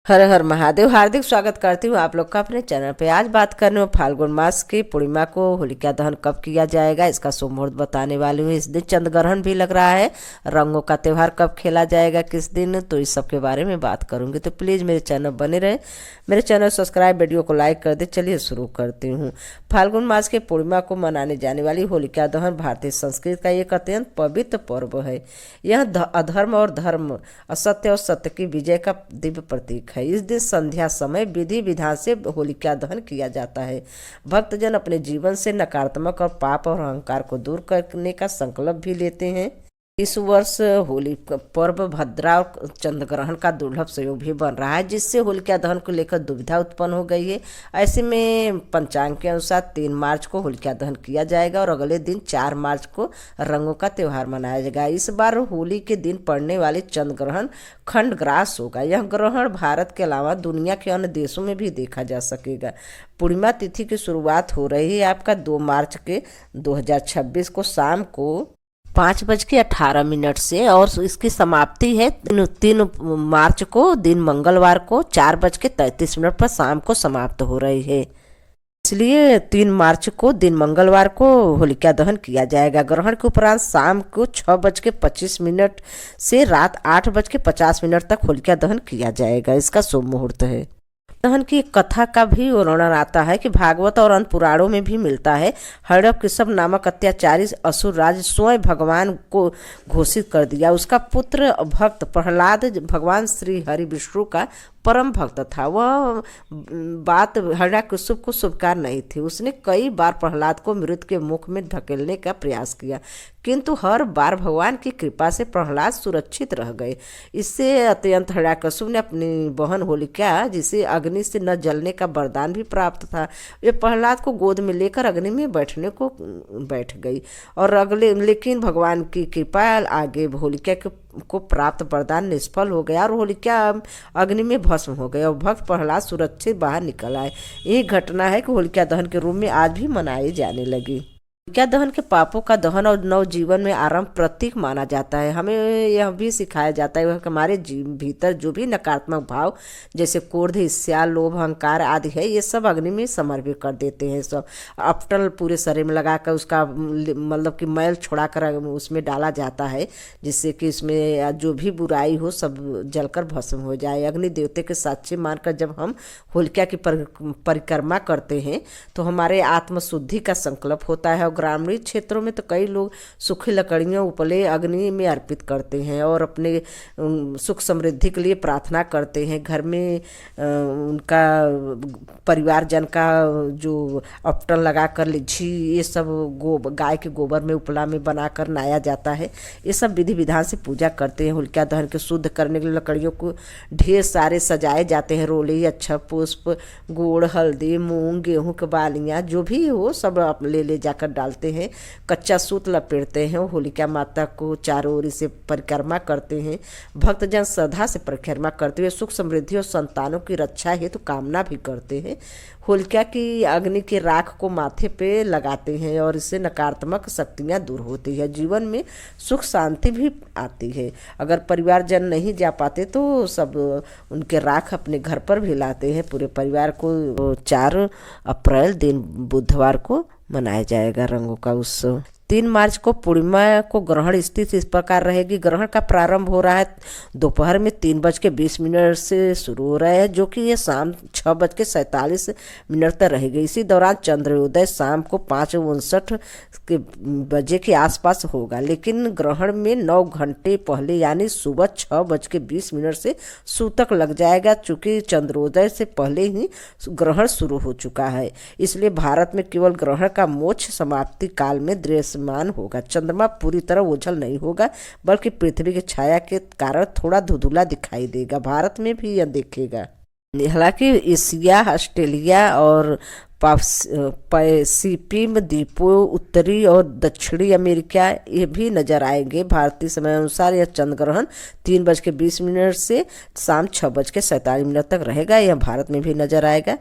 हर हर महादेव। हार्दिक स्वागत करती हूँ आप लोग का अपने चैनल पे। आज बात करने में फाल्गुन मास की पूर्णिमा को होलिका दहन कब किया जाएगा, इसका शुभ मुहूर्त बताने वाली हूँ। इस दिन चंद्र ग्रहण भी लग रहा है। रंगों का त्यौहार कब खेला जाएगा, किस दिन, तो इस सब के बारे में बात करूंगी। तो प्लीज़ मेरे चैनल बने रहे, मेरे चैनल सब्सक्राइब, वीडियो को लाइक कर दे। चलिए शुरू करती हूँ। फाल्गुन मास की पूर्णिमा को मनाने जाने वाली होलिका दहन भारतीय संस्कृति का एक अत्यंत पवित्र पर्व है। यह अधर्म और धर्म, असत्य और सत्य की विजय का दिव्य प्रतीक है। इस दिन संध्या समय विधि विधान से होलिका दहन किया जाता है। भक्तजन अपने जीवन से नकारात्मक और पाप और अहंकार को दूर करने का संकल्प भी लेते हैं। इस वर्ष होली पर्व भद्रा और चंद्र ग्रहण का दुर्लभ संयोग भी बन रहा है, जिससे होलिका दहन को लेकर दुविधा उत्पन्न हो गई है। ऐसे में पंचांग के अनुसार 3 मार्च को होलिका दहन किया जाएगा और अगले दिन 4 मार्च को रंगों का त्यौहार मनाया जाएगा। इस बार होली के दिन पड़ने वाले चंद्र ग्रहण खंडग्रास होगा। यह ग्रहण भारत के अलावा दुनिया के अन्य देशों में भी देखा जा सकेगा। पूर्णिमा तिथि की शुरुआत हो रही है आपका 2 मार्च के 2026 को शाम को 5:18 से, और इसकी समाप्ति है 3 मार्च को दिन मंगलवार को 4:33 पर शाम को समाप्त हो रही है। इसलिए 3 मार्च को दिन मंगलवार को होलिका दहन किया जाएगा। ग्रहण के उपरांत शाम को 6:25 से रात 8:50 तक होलिका दहन किया जाएगा। इसका शुभ मुहूर्त है। दहन की एक कथा का भी वर्णन आता है कि भागवत और अन्य पुराणों में भी मिलता है। हड़प कृषभ नामक अत्याचारी असुर राज स्वयं भगवान को घोषित कर दिया। उसका पुत्र भक्त प्रहलाद भगवान श्री हरि विष्णु का परम भक्त था। वह बात हिरण्यकशिपु को स्वीकार नहीं थी। उसने कई बार प्रहलाद को मृत्यु के मुख में धकेलने का प्रयास किया, किंतु हर बार भगवान की कृपा से प्रहलाद सुरक्षित रह गए। इससे अत्यंत हिरण्यकशिपु ने अपनी बहन होलिका, जिसे अग्नि से न जलने का वरदान भी प्राप्त था, वे प्रहलाद को गोद में लेकर अग्नि में बैठने को बैठ गई। और लेकिन भगवान की कृपा आगे होलिका को प्राप्त वरदान निष्फल हो गया और होलिका अग्नि में भस्म हो गए और भक्त प्रहलाद सुरक्षित बाहर निकल आए। यही घटना है कि होलिका दहन के रूप में आज भी मनाई जाने लगी। होलिका दहन के पापों का दहन और नव जीवन में आरंभ प्रतीक माना जाता है। हमें यह भी सिखाया जाता है कि हमारे भीतर जो भी नकारात्मक भाव जैसे क्रोध, ईर्ष्या, लोभ, अहंकार आदि है, ये सब अग्नि में समर्पित कर देते हैं। सब अपटल पूरे शरीर में लगाकर उसका मतलब कि मैल छोड़ा कर उसमें डाला जाता है, जिससे कि इसमें जो भी बुराई हो सब जलकर भस्म हो जाए। अग्नि देवते के साक्षी मानकर जब हम होलिका की परिक्रमा करते हैं तो हमारे आत्मशुद्धि का संकल्प होता है। ग्रामीण क्षेत्रों में तो कई लोग सूखी लकड़ियों उपले अग्नि में अर्पित करते हैं और अपने सुख समृद्धि के लिए प्रार्थना करते हैं। घर में उनका परिवारजन का जो अपटन लगाकर लिच्छी, ये सब गाय के गोबर में उपला में बनाकर नहाया जाता है। ये सब विधि विधान से पूजा करते हैं। होलिका दहन के शुद्ध करने के लिए लकड़ियों को ढेर सारे सजाए जाते हैं। रोली, अच्छा पुष्प, गुड़, हल्दी, मूंग, गेहूं की बालियाँ जो भी हो सब आप ले जाकर डालते हैं। कच्चा सूत लपेटते हैं। होलिका माता को चारों ओर से परिक्रमा करते हैं। भक्तजन श्रद्धा से परिक्रमा करते हुए सुख समृद्धि और संतानों की रक्षा हेतु कामना भी करते हैं। होलिका की अग्नि के राख को माथे पे लगाते हैं और इससे नकारात्मक शक्तियाँ दूर होती है। जीवन में सुख शांति भी आती है। अगर परिवारजन नहीं जा पाते तो सब उनके राख अपने घर पर भी लाते हैं। पूरे परिवार को 4 अप्रैल दिन बुधवार को मनाया जाएगा रंगों का उत्सव। 3 मार्च को पूर्णिमा को ग्रहण स्थिति इस प्रकार रहेगी। ग्रहण का प्रारंभ हो रहा है दोपहर में 3:20 से शुरू हो रहा है, जो कि ये शाम 6:47 तक रहेगी। इसी दौरान चंद्रोदय शाम को 5:59 के आसपास होगा, लेकिन ग्रहण में 9 घंटे पहले यानी सुबह 6:20 से सूतक लग जाएगा। चूँकि चंद्रोदय से पहले ही ग्रहण शुरू हो चुका है, इसलिए भारत में केवल ग्रहण का मोक्ष समाप्ति काल में दृश्यमान होगा। चंद्रमा पूरी तरह ओझल नहीं होगा, बल्कि पृथ्वी की छाया के कारण थोड़ा धुंधला दिखाई देगा। भारत में भी यह देखेगा। हालांकि एशिया, ऑस्ट्रेलिया और पैसिफिक द्वीपों, उत्तरी और दक्षिणी अमेरिका ये भी नजर आएंगे। भारतीय समय अनुसार यह चंद्र ग्रहण 3:20 से शाम 6:47 तक रहेगा। यह भारत में भी नजर आएगा।